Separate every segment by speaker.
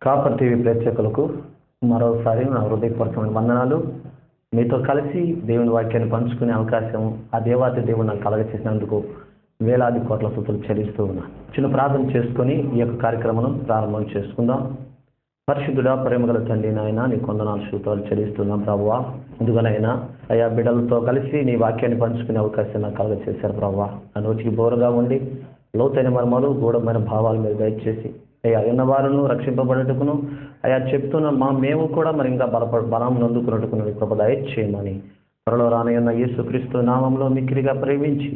Speaker 1: Copper TV ప్రేక్షకులకు మరోసారి నా హృదయపూర్వకమైన వందనాలు. మీతో కలిసి దేవుని వాక్యాన్ని పంచుకునే అవకాశం ఆ దేవాతి దేవుడు నాకు కలగచేసినందుకు వేలాది కోట్ల స్తుతులు చెల్లిస్తూ ఉన్నాను. చిన్న ప్రార్థన చేసుకొని ఈ యొక్క కార్యక్రమం ప్రారంభం చేసుకుందాం. పరిశుద్ధుడా, ప్రేమగల తండ్రి నాయన, నీ కొందనాలు స్తుతులు చెల్లిస్తున్నాం ప్రభువా. ఎందుకనైనా అయా బిడ్డలతో కలిసి నీ వాక్యాన్ని పంచుకునే అవకాశం నాకు కలగచేశారు ప్రభువా. నా నోటికి బోరుగా ఉండి లోతైన మర్మాలు గూఢమైన భావాలు మీరు దయచేసి అయ్యా విన్నవారును రక్షింపబడటకును అయా చెప్తున్న మేము కూడా మరి ఇంకా బలం నందుకున్నట్టుకుని కృప దయచేయమని త్వరలో రానయ్యన్న యేసుక్రీస్తు నామంలో మిక్కిలిగా ప్రేమించి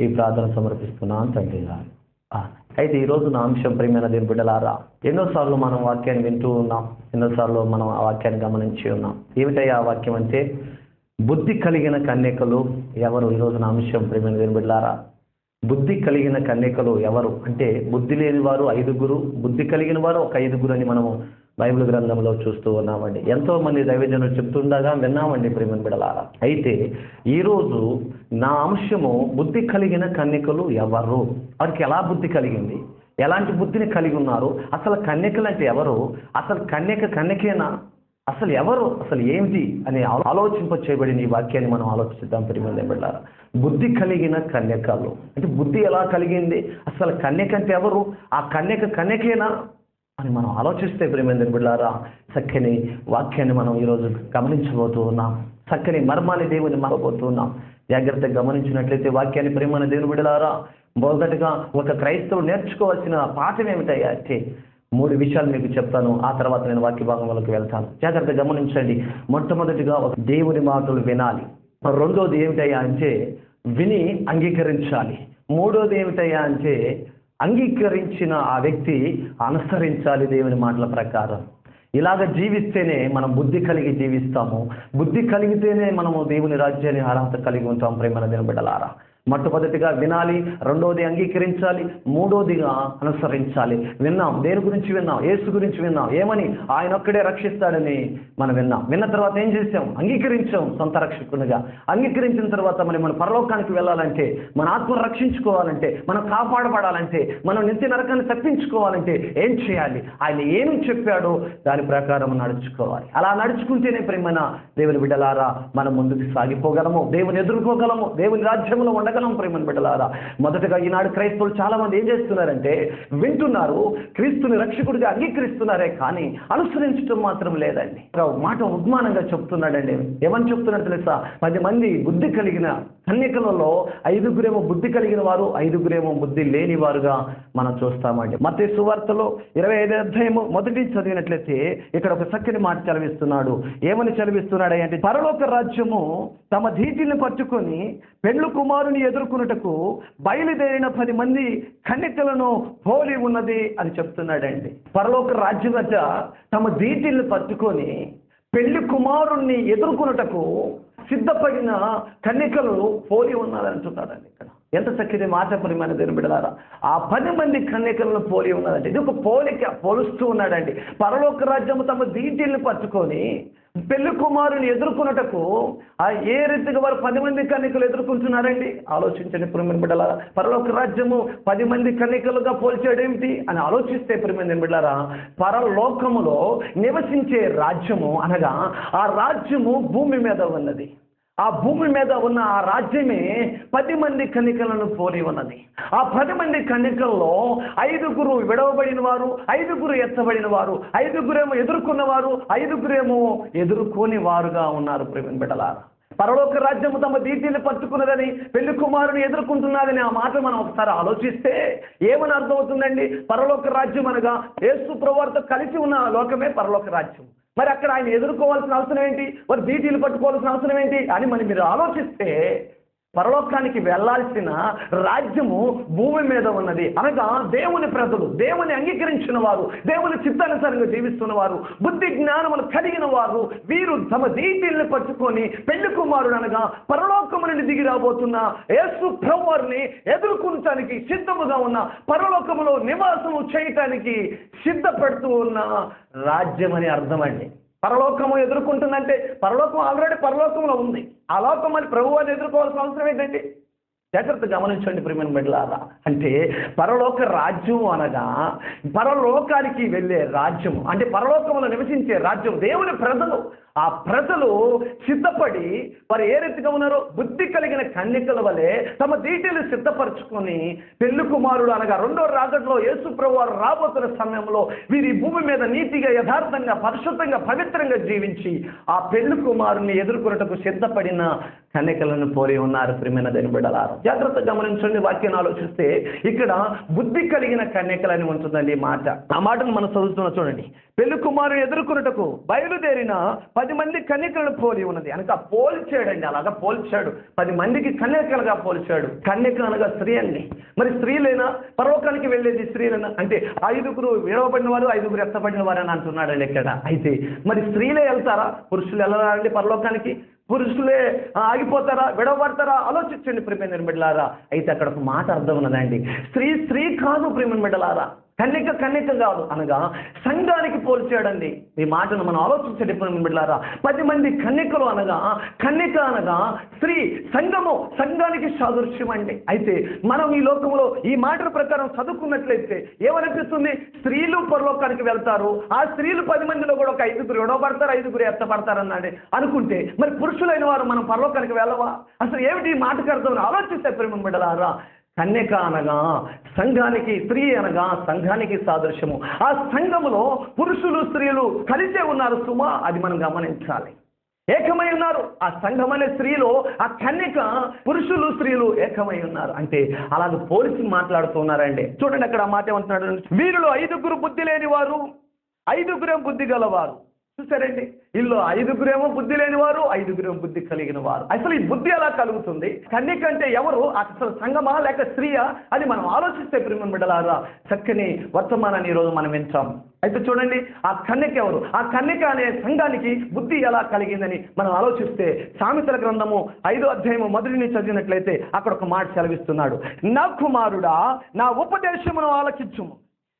Speaker 1: ఈ ప్రార్థన సమర్పిస్తున్నాను తండ్రి గారు. అయితే ఈరోజు నా అంశం ప్రియమైన దేవుని బిడ్డలారా, ఎన్నోసార్లు మనం వాక్యాన్ని వింటూ ఉన్నాం, ఎన్నోసార్లు మనం ఆ వాక్యాన్ని గమనించి ఉన్నాం. ఏమిటయ్యా ఆ వాక్యం అంటే బుద్ధి కలిగిన కన్యకలు ఎవరు? ఈరోజు నా అంశం ప్రియమైన దేవుని బిడ్డలారా, బుద్ధి కలిగిన కన్యకలు ఎవరు అంటే బుద్ధి లేని వారు 5గురు, బుద్ధి కలిగిన వారు ఒక 5గురు అని మనము బైబిల్ గ్రంథంలో చూస్తూ ఉన్నామండి. ఎంతో మంది దైవజనులు చెప్తుండగా విన్నామండి ప్రియమైన బిడ్డలారా. అయితే ఈరోజు నా అంశము బుద్ధి కలిగిన కన్యకలు ఎవరు, వారికి ఎలా బుద్ధి కలిగింది, ఎలాంటి బుద్ధిని కలిగి ఉన్నారు, అసలు కన్యకలు అంటే ఎవరు, అసలు కన్యకేనా, అసలు ఎవరు, అసలు ఏమిటి అని ఆలోచింప చేయబడిన ఈ వాక్యాన్ని మనం ఆలోచిద్దాం ప్రియమైన బిడ్డలారా. బుద్ధి కలిగిన కన్యకలు అంటే బుద్ధి ఎలా కలిగింది, అసలు కన్యక అంటే ఎవరు, ఆ కన్యకేనా అని మనం ఆలోచిస్తే ప్రియమైన బిడ్డలారా, చక్కని వాక్యాన్ని మనం ఈరోజు గమనించబోతూ ఉన్నాం. చక్కని మర్మాన్ని దేవుని మరబోతున్నాం. జాగ్రత్తగా గమనించినట్లయితే వాక్యాన్ని ప్రియమైన దేవుని బిడ్డలారా, మొదటగా ఒక క్రైస్తవుడు నేర్చుకోవాల్సిన పాఠం ఏమిటయ్యా అంటే 3 విషయాలు మీకు చెప్తాను. ఆ తర్వాత నేను వాక్య భాగంలోకి వెళ్తాను. జాగ్రత్తగా గమనించండి. మొట్టమొదటిగా ఒక దేవుని మాటలు వినాలి. రెండోది ఏమిటయ్యా అంటే విని అంగీకరించాలి. మూడోది ఏమిటయ్యా అంటే అంగీకరించిన ఆ వ్యక్తి అనుసరించాలి దేవుని మాటల ప్రకారం. ఇలాగ జీవిస్తేనే మనం బుద్ధి కలిగి జీవిస్తాము. బుద్ధి కలిగితేనే మనము దేవుని రాజ్యాన్ని అర్హత కలిగి ఉంటాం ప్రేమల దేవుని బిడ్డలారా. మొట్టమొదటిగా వినాలి, రెండోది అంగీకరించాలి, మూడోదిగా అనుసరించాలి. విన్నాం, దేని గురించి విన్నాం? యేసు గురించి విన్నాం. ఏమని? ఆయన ఒక్కడే రక్షిస్తాడని మనం విన్నాం. విన్న తర్వాత ఏం చేసాం? అంగీకరించాం సొంత రక్షకునిగా. అంగీకరించిన తర్వాత మన పరలోకానికి వెళ్ళాలంటే, మన ఆత్మను రక్షించుకోవాలంటే, మనం కాపాడబడాలంటే, మనం నిత్య నరకాన్ని తప్పించుకోవాలంటే ఏం చేయాలి? ఆయన ఏమి చెప్పాడో దాని ప్రకారం నడుచుకోవాలి. అలా నడుచుకుంటేనే ప్రేమైన దేవుని బిడ్డలారా మనం ముందుకు సాగిపోగలము, దేవుని ఎదుర్కోగలము, దేవుని రాజ్యంలో ఉండగలము ప్రేమను బిడ్డలారా. మొదటగా ఈనాడు క్రైస్తవులు చాలా మంది ఏం చేస్తున్నారంటే వింటున్నారు, క్రీస్తుని రక్షకుడిగా అంగీకరిస్తున్నారే కానీ అనుసరించడం మాత్రం లేదండి. మాట ఉద్మానంగా చెప్తున్నాడండి. ఏమని చెప్తున్నాడు తెలుసా? 10 మంది బుద్ధి కలిగిన కన్యకలలో 5గురేమో బుద్ధి కలిగిన వారు, 5గురేమో బుద్ధి లేని వారుగా మనం చూస్తామండి. మత్తయి సువార్తలో 25వ అధ్యాయము మొదటి చదివినట్లయితే ఇక్కడ ఒక చక్కని మాట చదివిస్తున్నాడు. ఏమని చదివిస్తున్నాడు అంటే పరలోక రాజ్యము తమ ధీటిని పట్టుకొని పెండ్లు కుమారుని ఎదుర్కొనుటకు బయలుదేరిన 10 మంది కన్యకలను పోలి ఉన్నది అని చెప్తున్నాడండి. పరలోక రాజ్యం వద్ద తమ ధీటిని పట్టుకొని పెళ్లి కుమారుణ్ణి ఎదుర్కొనుటకు సిద్ధపడిన కన్యకలు పోలి ఉన్నారని అంటున్నాడండి. ఇక్కడ ఎంత చక్కటి మాట ప్రియమైన దేవుని బిడ్డలారా. ఆ 10 మంది కన్యకలను పోలి ఉన్నదంటే ఇది ఒక పోలిక, పోలుస్తూ ఉన్నాడండి. పరలోక రాజ్యము తమ దీటిని పట్టుకొని పెళ్లి కుమారుని ఎదుర్కొనుటకు ఏ రీతిగా వారు 10 మంది కన్యకలు ఎదుర్కొంటున్నారండి? ఆలోచించండి ప్రియమైన బిడ్డలారా. పరలోక రాజ్యము 10 మంది కన్యకలుగా పోల్చాడేమిటి అని ఆలోచిస్తే ప్రియమైన బిడ్డలారా, పరలోకములో నివసించే రాజ్యము అనగా ఆ రాజ్యము భూమి మీద ఉన్నది. ఆ భూమి మీద ఉన్న ఆ రాజ్యమే 10 మంది కన్యకలను పోలి ఉన్నది. ఆ 10 మంది కన్యకల్లో 5గురు విడవబడిన వారు, 5గురు ఎత్తబడిన వారు, 5గురేమో ఎదుర్కొన్నవారు, 5గురేమో ఎదుర్కొని వారుగా ఉన్నారు ప్రేమ బిడ్డలారా. పరలోక రాజ్యము తమ దీటిని పట్టుకున్నదని పెళ్లి కుమారుని ఎదుర్కొంటున్నదని ఆ మాట మనం ఒకసారి ఆలోచిస్తే ఏమని అర్థమవుతుందండి? పరలోక రాజ్యం అనగా యేసు ప్రభువుతో కలిసి ఉన్న లోకమే పరలోక రాజ్యం. మరి అక్కడ ఆయన ఎదుర్కోవాల్సిన అవసరం ఏంటి? వారు దీటిని పట్టుకోవాల్సిన అవసరం ఏంటి అని మీరు ఆలోచిస్తే పరలోకానికి వెళ్లాల్సిన రాజ్యము భూమి మీద ఉన్నది. అనగా దేవుని ప్రజలు, దేవుని అంగీకరించిన వారు, దేవుని చిత్తానుసారంగా జీవిస్తున్న వారు, బుద్ధి జ్ఞానములు కలిగిన వారు, వీరు తమ దీటిని పట్టుకొని పెళ్లి కుమారుడు అనగా పరలోకము నుండి దిగి రాబోతున్న యేసు ప్రభువుని ఎదుర్కొనటానికి సిద్ధముగా ఉన్న, పరలోకములో నివాసము చేయటానికి సిద్ధపడుతూ ఉన్న రాజ్యం అని అర్థమండి. పరలోకము ఎదుర్కొంటుందంటే పరలోకం ఆల్రెడీ పరలోకంలో ఉంది. ఆ లోకం అని ప్రభువుని ఎదుర్కోవాల్సిన అవసరం ఏంటండి? జాగ్రత్త గమనించండి ప్రియమైన బిడ్డలారా. అంటే పరలోక రాజ్యం అనగా పరలోకానికి వెళ్ళే రాజ్యం, అంటే పరలోకంలో నివసించే రాజ్యం, దేవుని ప్రజలు. ఆ ప్రజలు సిద్ధపడి వారు ఏ రీతిగా ఉన్నారో బుద్ధి కలిగిన కన్యకల వలె తమ దీటెలు సిద్ధపరచుకొని పెళ్లి కుమారుడు అనగా రెండో రాకడలో యేసు ప్రభువు వారు రాబోతున్న సమయంలో వీరి భూమి మీద నీతిగా, యథార్థంగా, పరిశుద్ధంగా, పవిత్రంగా జీవించి ఆ పెళ్లి కుమారుని ఎదుర్కొనుటకు సిద్ధపడిన కన్యకలను పోలి ఉన్నారు ప్రియమైన దేవుని బిడ్డలారా. జాగ్రత్త గమనించండి. వాక్యాన్ని ఆలోచిస్తే ఇక్కడ బుద్ధి కలిగిన కన్యకలని ఉంటుందండి ఈ మాట. ఆ మాటను మనం చదువుతున్నా చూడండి. పెళ్లి కుమారుని ఎదుర్కొనుటకు బయలుదేరిన 10 మంది కన్యకలను పోలి ఉన్నది. అనగా పోల్చాడండి, అలాగా పోల్చాడు. 10 మందికి కన్యకలుగా పోల్చాడు. కన్యక అనగా స్త్రీ అండి. మరి స్త్రీలైనా పరలోకానికి వెళ్ళేది స్త్రీలైనా అంటే 5 విడవబడిన వారు 5 ఎత్తబడిన వారు అని అంటున్నాడండి ఇక్కడ. అయితే మరి స్త్రీలే వెళ్తారా, పురుషులు వెళ్ళారండి పరలోకానికి? పురుషులే ఆగిపోతారా, విడవబడతారా? ఆలోచించండి ప్రియమైన బిడ్డలారా. అయితే అక్కడ ఒక మాట అర్థం ఉన్నదండి. స్త్రీ కాదు ప్రియమైన బిడ్డలారా, కన్యక కాదు అనగా సంఘానికి పోల్చాడండి. ఈ మాటను మనం ఆలోచించండి ప్రియమైన బిడ్డలారా. 10 మంది కన్యకలు అనగా కన్యక అనగా స్త్రీ, సంఘానికి సాదృశ్యం అండి. అయితే మనం ఈ లోకంలో ఈ మాట ప్రకారం చదువుకున్నట్లయితే ఏమనిపిస్తుంది? స్త్రీలు పరలోకానికి వెళ్తారు, ఆ స్త్రీలు 10 మందిలో కూడా ఒక 5 విడవబడతారు, 5 ఎత్తపడతారు అన్నాడు అనుకుంటే మరి పురుషులైన వారు మనం పరలోకానికి వెళ్ళవా? అసలు ఏమిటి ఈ మాటకు అర్థం? ఆలోచిస్తే ప్రియమైన బిడ్డలారా, కన్యక అనగా సంఘానికి, స్త్రీ అనగా సంఘానికి సాదృశ్యము. ఆ సంఘములో పురుషులు స్త్రీలు కలిసే ఉన్నారు సుమా, అది మనం గమనించాలి. ఏకమై ఉన్నారు. ఆ సంఘం అనే స్త్రీలో ఆ కన్యక పురుషులు స్త్రీలు ఏకమై ఉన్నారు. అంటే అలాగ పోలిసి మాట్లాడుతున్నారండి. చూడండి అక్కడ ఆ మాట ఏమంటున్నాడు, వీరిలో 5 బుద్ధి లేని వారు, 5 బుద్ధి గలవారు. చూసారండి, వీళ్ళు 5 బుద్ధి లేని వారు, 5 బుద్ధి కలిగిన వారు. అసలు ఈ బుద్ధి ఎలా కలుగుతుంది? కన్యక అంటే ఎవరు? అసలు సంఘమా లేక స్త్రీయా అని మనం ఆలోచిస్తే ప్రియమైన బిడ్డలారా చక్కని వర్తమానాన్ని ఈరోజు మనం వింటాం. అయితే చూడండి, ఆ కన్యక ఎవరు? ఆ కన్యక అనే సంఘానికి బుద్ధి ఎలా కలిగిందని మనం ఆలోచిస్తే సామెతల గ్రంథము 5వ అధ్యాయము మొదటి నుంచి చదివినట్లయితే అక్కడ ఒక మాట సెలవిస్తున్నాడు. నా కుమారుడా, నా ఉపదేశమును ఆలకించుము,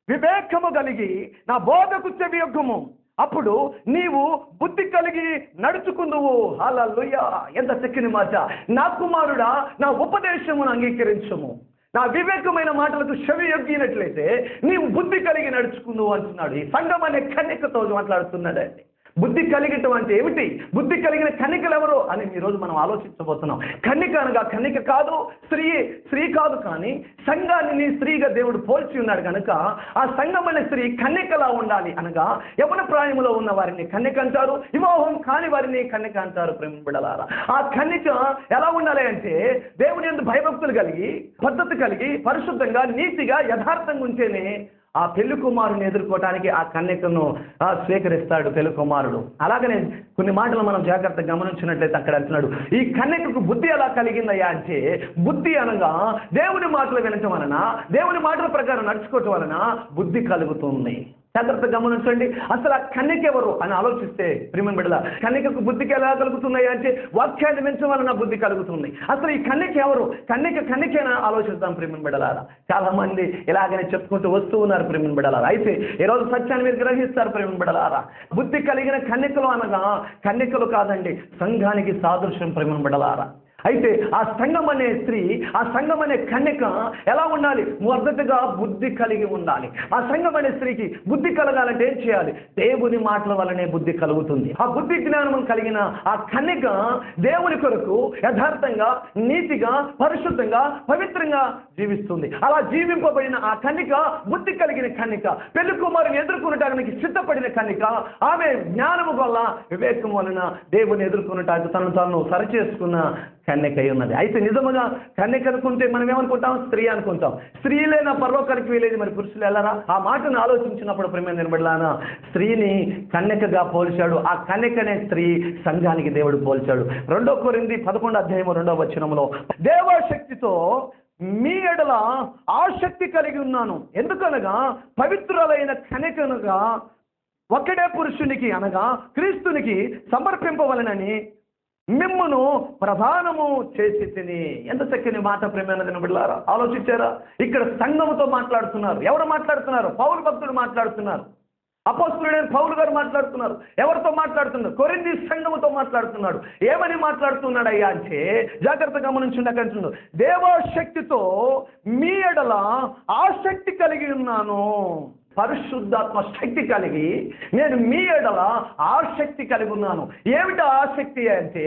Speaker 1: వివేకము కలిగి నా బోధకు చెవియొగ్గుము, అప్పుడు నీవు బుద్ధి కలిగి నడుచుకుందువు. హల్లెలూయా! ఎంత చక్కని మాట. నా కుమారుడా, నా ఉపదేశమును అంగీకరించుము, నా వివేకమైన మాటలకు చెవి యొగ్గినట్లయితే నీవు బుద్ధి కలిగి నడుచుకుందువు అంటున్నాడు. ఈ సంఘం అనే కన్యకతో మాట్లాడుతున్నాడండి. బుద్ధి కలిగటం అంటే ఏమిటి? బుద్ధి కలిగిన కన్యకలు ఎవరు అని ఈరోజు మనం ఆలోచించబోతున్నాం. కన్యక అనగా కన్యక కాదు, స్త్రీ కాదు, కానీ సంఘాన్ని స్త్రీగా దేవుడు పోల్చి ఉన్నాడు కనుక ఆ సంఘం అనే స్త్రీ కన్యకలా ఉండాలి. అనగా యవ్వన ప్రాయములో ఉన్న వారిని కన్యక అంటారు, వివాహం కాని వారిని కన్యక అంటారు. ప్రేమ బిడ్డలారా, ఆ కన్యక ఎలా ఉండాలి అంటే దేవుని యందు భయభక్తులు కలిగి, పద్ధతి కలిగి, పరిశుద్ధంగా, నీతిగా, యథార్థంగా ఉంటేనే ఆ పెళ్లి కుమారుని ఎదుర్కోవటానికి ఆ కన్యకను స్వీకరిస్తాడు పెళ్లి కుమారుడు. అలాగనే కొన్ని మాటలు మనం జాగ్రత్తగా గమనించినట్లయితే అక్కడ అంటున్నాడు, ఈ కన్యకకు బుద్ధి ఎలా కలిగిందయ్యా అంటే, బుద్ధి అనగా దేవుని మాటలు వినటం వలన, దేవుని మాటల ప్రకారం నడుచుకోవటం వలన బుద్ధి కలుగుతుంది. జాగ్రత్త గమనించండి. అసలు ఆ కన్యక ఎవరు అని ఆలోచిస్తే ప్రియమైన బిడ్డల, కన్యకకు బుద్ధికి ఎలా కలుగుతున్నాయి అంటే వాక్యాన్ని వినటం వలన బుద్ధి కలుగుతుంది. అసలు ఈ కన్యక ఎవరు? కన్యకైనా ఆలోచిస్తాం ప్రియమైన బిడ్డలారా. చాలా మంది ఇలాగనే చెప్పుకుంటూ వస్తూ ఉన్నారు ప్రియమైన బిడ్డలారా. అయితే ఈరోజు సత్యాన్ని మీరు గ్రహిస్తారు ప్రియమైన బిడ్డలారా. బుద్ధి కలిగిన కన్యకలు అనగా కన్యకలు కాదండి, సంఘానికి సాదృశ్యం ప్రియమైన బిడ్డలారా. అయితే ఆ సంఘం అనే స్త్రీ, ఆ సంఘం అనే కన్యక ఎలా ఉండాలి? మొదటగా బుద్ధి కలిగి ఉండాలి. ఆ సంఘం అనే స్త్రీకి బుద్ధి కలగాలంటే ఏం చేయాలి? దేవుని మాటల వల్లనే బుద్ధి కలుగుతుంది. ఆ బుద్ధి జ్ఞానం కలిగిన ఆ కన్యక దేవుని కొరకు యథార్థంగా, నీతిగా, పరిశుద్ధంగా, పవిత్రంగా జీవిస్తుంది. అలా జీవింపబడిన ఆ కన్యక బుద్ధి కలిగిన కన్యక, పెళ్లి కుమారుని ఎదుర్కొనటానికి సిద్ధపడిన కన్యక, ఆమె జ్ఞానము వల్ల, వివేకం వలన దేవుని ఎదుర్కొనటానికి తను తాను సరిచేసుకున్న కన్యక ఉన్నది. అయితే నిజముగా కన్యక అనుకుంటే మనం ఏమనుకుంటాం? స్త్రీ అనుకుంటాం. స్త్రీలే నా పరలోకానికి వెళ్ళేది, మరి పురుషులు వెళ్ళరా? ఆ మాటను ఆలోచించినప్పుడు ప్రేమ నిలబడలానా స్త్రీని కన్యకగా పోల్చాడు. ఆ కన్యకనే స్త్రీ సంఘానికి దేవుడు పోల్చాడు. 2 కొరింథీ 11వ అధ్యాయము 2వ వచనములో, దేవశక్తితో మీ ఎడల ఆసక్తి కలిగి ఉన్నాను, ఎందుకనగా పవిత్రులైన కన్యకనుగా ఒక్కడే పురుషునికి అనగా క్రీస్తునికి సమర్పింపవలనని మిమ్మును ప్రధానము చేసి తిని. ఎంత చక్కని మాట ప్రేమైన బిడ్డలారా. ఆలోచించారా? ఇక్కడ సంఘముతో మాట్లాడుతున్నారు. ఎవరు మాట్లాడుతున్నారు? పౌలు భక్తుడు మాట్లాడుతున్నారు. అపోస్తలుడైన పౌలు గారు మాట్లాడుతున్నారు. ఎవరితో మాట్లాడుతున్నారు? కొరింథీ సంఘముతో మాట్లాడుతున్నాడు. ఏమని మాట్లాడుతున్నాడు అయ్యా అంటే, జాగ్రత్తగా గమనించండి. అక్కడ అంటున్నాడు, దేవశక్తితో మీ ఎడల ఆసక్తి కలిగి ఉన్నాను. పరిశుద్ధాత్మ శక్తి కలిగి నేను మీ ఎడల ఆసక్తి కలిగి ఉన్నాను. ఏమిటి ఆసక్తి అంటే,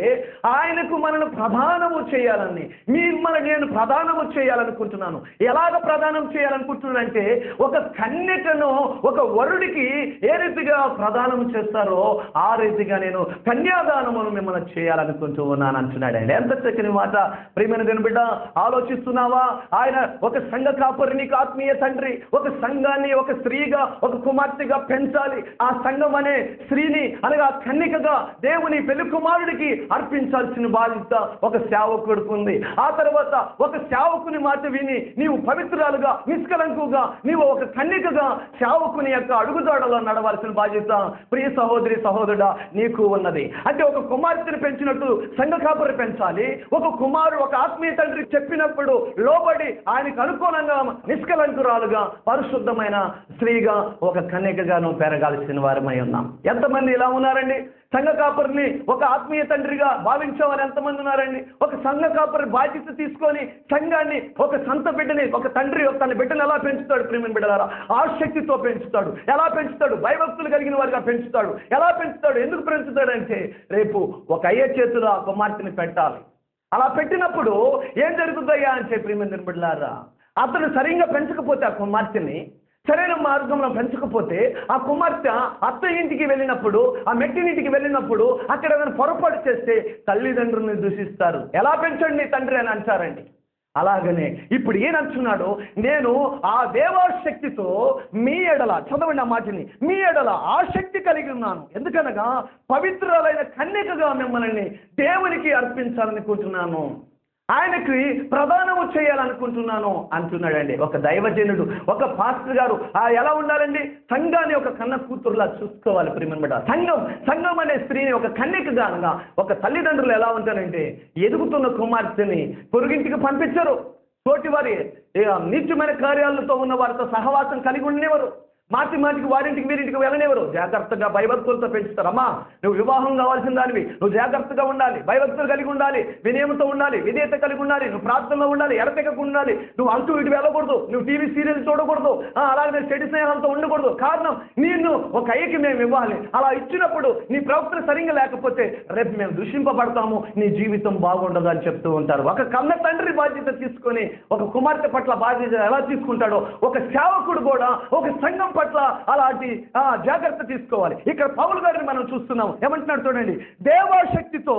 Speaker 1: ఆయనకు మనల్ని ప్రదానము చేయాలని, మిమ్మల్ని నేను ప్రదానము చేయాలనుకుంటున్నాను. ఎలాగ ప్రదానం చేయాలనుకుంటున్నానంటే, ఒక కన్యకను ఒక వరుడికి ఏ రీతిగా ప్రదానం చేస్తారో ఆ రీతిగా నేను కన్యాదానమును మిమ్మల్ని చేయాలనుకుంటూ ఉన్నాను అంటున్నాడు ఆయన. ఎంత చక్కని మాట ప్రియమైన దేవుని బిడ్డ. ఆలోచిస్తున్నావా? ఆయన ఒక సంఘ కాపరి, నీకు ఆత్మీయ తండ్రి, ఒక సంఘాన్ని ఒక స్త్రీగా ఒక కుమార్తెగా పెంచాలి. ఆ సంఘం అనే స్త్రీని అనగా కన్యకగా దేవుని పెళ్లి కుమారుడికి అర్పించాల్సిన బాధ్యత ఒక సేవకుడికి ఉంది. ఆ తర్వాత ఒక సేవకుని మాట విని నీవు పవిత్రాలుగా నిష్కలంకుగా నీవు ఒక కన్యకగా సేవకుని యొక్క అడుగుదాడలో నడవాల్సిన బాధ్యత ప్రియ సహోదరి సహోదరుడా నీకు ఉన్నది. అంటే ఒక కుమార్తెను పెంచినట్టు సంఘ కాపరి పెంచాలి. ఒక కుమారుడు ఒక ఆత్మీయ తండ్రి చెప్పినప్పుడు లోబడి ఆయనకు అనుకూలంగా నిష్కలంకురాలుగా పరిశుద్ధమైన స్త్రీగా ఒక కన్యకగా నువ్వు పెరగాల్సిన వారమై ఉన్నాం. ఎంతమంది ఇలా ఉన్నారండి? సంఘ కాపరిని ఒక ఆత్మీయ తండ్రిగా భావించేవారు ఎంతమంది ఉన్నారండి? ఒక సంఘ కాపరి బాధ్యత తీసుకొని సంఘాన్ని ఒక సంత బిడ్డని, ఒక తండ్రి తన బిడ్డను ఎలా పెంచుతాడు ప్రియమైన బిడ్డలారా? ఆసక్తితో పెంచుతాడు. ఎలా పెంచుతాడు? భయభక్తులు కలిగిన వారిగా పెంచుతాడు. ఎలా పెంచుతాడు? ఎందుకు పెంచుతాడంటే, రేపు ఒక అయ్య చేతులు ఆ కుమార్తెని పెట్టాలి. అలా పెట్టినప్పుడు ఏం జరుగుతుందయ్యా అంటే ప్రియమైన బిడ్డలారా, అతను సరిగ్గా పెంచకపోతే ఆ కుమార్తెని సరైన మార్గంలో పెంచకపోతే ఆ కుమార్తె అత్త ఇంటికి వెళ్ళినప్పుడు, ఆ మెట్టినింటికి వెళ్ళినప్పుడు అక్కడ ఏదైనా పొరపాటు చేస్తే తల్లిదండ్రులను దూషిస్తారు. ఎలా పెంచండి నీ తండ్రి అని అంటారండి. అలాగనే ఇప్పుడు ఏనంటున్నాడు, నేను ఆ దేవాశక్తితో మీ ఎడల, చదవండి ఆ మాటని, మీ ఎడల ఆసక్తి కలిగి ఉన్నాను. ఎందుకనగా పవిత్రులైన కన్యకగా మిమ్మల్ని దేవునికి అర్పించాలనుకుంటున్నాను, ఆయనకి ప్రదానము చేయాలనుకుంటున్నాను అంటున్నాడండి. ఒక దైవజనుడు, ఒక పాస్టర్ గారు ఎలా ఉండాలండి? సంఘాన్ని ఒక కన్న కూతురులా చూసుకోవాలి ప్రియమైన. సంఘం అనే స్త్రీని ఒక కన్యకగా అనగా ఒక తల్లిదండ్రులు ఎలా ఉంటారంటే, ఎదుగుతున్న కుమార్తెని పొరుగింటికి పంపించరు. తోటివారి నీచమైన కార్యాలతో ఉన్న వారితో సహవాసం కలిగి ఉండేవారు. మాటికి వారింటికి వీరింటికి వెళ్ళనివ్వరు. జాగ్రత్తగా భయభక్తులతో పెంచుతారు. అమ్మా, నువ్వు వివాహం కావాల్సిన దానివి, నువ్వు జాగ్రత్తగా ఉండాలి, భయభక్తులు కలిగి ఉండాలి, వినయంతో ఉండాలి, విధేయత కలిగి ఉండాలి, నువ్వు ప్రార్థనలో ఉండాలి, ఎడతెగకుండా ఉండాలి, నువ్వు అంటూ ఇటు వెళ్ళకూడదు, నువ్వు టీవీ సీరియల్ చూడకూడదు, అలాగే చెడు స్నేహాలతో ఉండకూడదు. కారణం, నిన్ను ఒక అయ్యకి మేము ఇవ్వాలి. అలా ఇచ్చినప్పుడు నీ ప్రవర్తన సరిగ్గా లేకపోతే రేపు మేము దూషింపబడతాము, నీ జీవితం బాగుండదు అని చెప్తూ ఉంటారు. ఒక కన్న తండ్రి బాధ్యత తీసుకొని ఒక కుమార్తె పట్ల బాధ్యత ఎలా తీసుకుంటాడో, ఒక సేవకుడు కూడా ఒక సంఘం పట్ల అలాంటి జాగ్రత్త తీసుకోవాలి. ఇక్కడ పౌలు గారిని మనం చూస్తున్నాం. ఏమంటున్నాడు చూడండి, దేవశక్తితో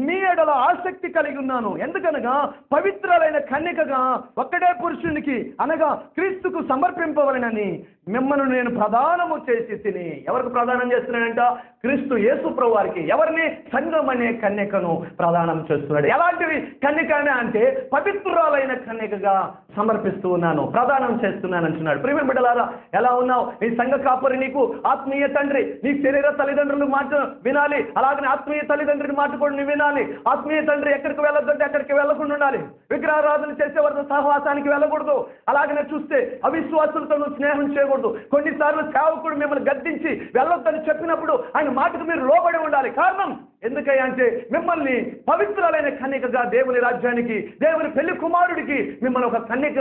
Speaker 1: మీ ఎడల ఆసక్తి కలిగి ఉన్నాను. ఎందుకనగా పవిత్రులైన కన్యకగా ఒక్కడే పురుషునికి అనగా క్రీస్తుకు సమర్పింపవలెనని మిమ్మల్ని నేను ప్రదానము చేసి తిని. ఎవరికి ప్రదానం చేస్తున్నాడంట? క్రీస్తు యేసు ప్రభు వారికి. ఎవరిని? సంఘం అనే కన్యకను ప్రదానం చేస్తున్నాడు. ఎలాంటివి కన్యక అంటే పవిత్రురాలైన కన్యకగా సమర్పిస్తూ ఉన్నాను, ప్రదానం చేస్తున్నాను అంటున్నాడు. ప్రియమైన బిడ్డలారా, ఎలా ఉన్నావు? నీ సంఘ కాపరి నీకు ఆత్మీయ తండ్రి, నీ శరీర తల్లిదండ్రులు మాట వినాలి, అలాగనే ఆత్మీయ తల్లిదండ్రుని మాట కూడా నువ్వు వినాలి. ఆత్మీయ తండ్రి ఎక్కడికి వెళ్ళొద్దంటే అక్కడికి వెళ్ళకుండా ఉండాలి. విగ్రహారాధన చేసేవారితో సహవాసానికి వెళ్ళకూడదు. అలాగనే చూస్తే అవిశ్వాసులతో నువ్వు స్నేహం చేయకూడదు. కొన్నిసార్లు సేవకుడు మిమ్మల్ని గద్దించి వెళ్ళొద్దని చెప్పినప్పుడు ఆయన మాటకు మీరు లోబడి ఉండాలి. కారణం ఎందుకయ్యా అంటే, మిమ్మల్ని పవిత్రులైన కన్యకగా దేవుని రాజ్యానికి, దేవుని పెళ్లి కుమారుడికి మిమ్మల్ని ఒక కన్యక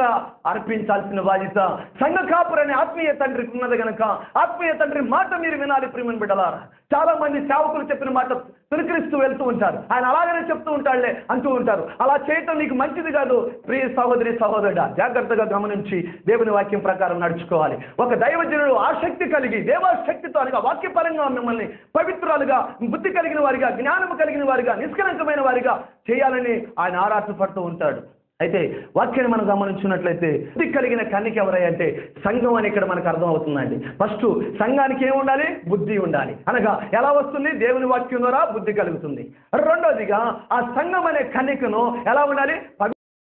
Speaker 1: అర్పించాల్సిన బాధ్యత సంఘ కాపురని ఆత్మీయ తండ్రికి ఉన్నది కనుక ఆత్మీయ తండ్రి మాట మీరు వినాలి. ప్రియమైన బిడ్డలారా, చాలా మంది సేవకులు చెప్పిన మాట తిరస్కరిస్తూ వెళ్తూ ఉంటారు. ఆయన అలాగనే చెప్తూ ఉంటాడులే అంటూ ఉంటారు. అలా చేయటం నీకు మంచిది కాదు. ప్రియ సహోదరి సహోదరుడా, జాగ్రత్తగా గమనించి దేవుని వాక్యం ప్రకారం నడుచుకోవాలి. ఒక దైవజనుడు ఆసక్తి కలిగి దేవశక్తితో అనగా వాక్యపరంగా మిమ్మల్ని పవిత్రాలుగా, బుద్ధి కలిగిన వారిగా, జ్ఞానము కలిగిన వారిగా, నిష్కలంకమైన వారిగా చేయాలని ఆయన ఆరాటపడుతూ ఉంటాడు. అయితే వాక్యాన్ని మనం గమనించినట్లయితే బుద్ధి కలిగిన కన్యక ఎవరయ్య అంటే సంఘం అని ఇక్కడ మనకు అర్థం అవుతుందండి. ఫస్ట్ సంఘానికి ఏమి ఉండాలి? బుద్ధి ఉండాలి. అనగా ఎలా వస్తుంది? దేవుని వాక్యం ద్వారా బుద్ధి కలుగుతుంది. రెండోదిగా ఆ సంఘం అనే కన్యకను ఎలా ఉండాలి?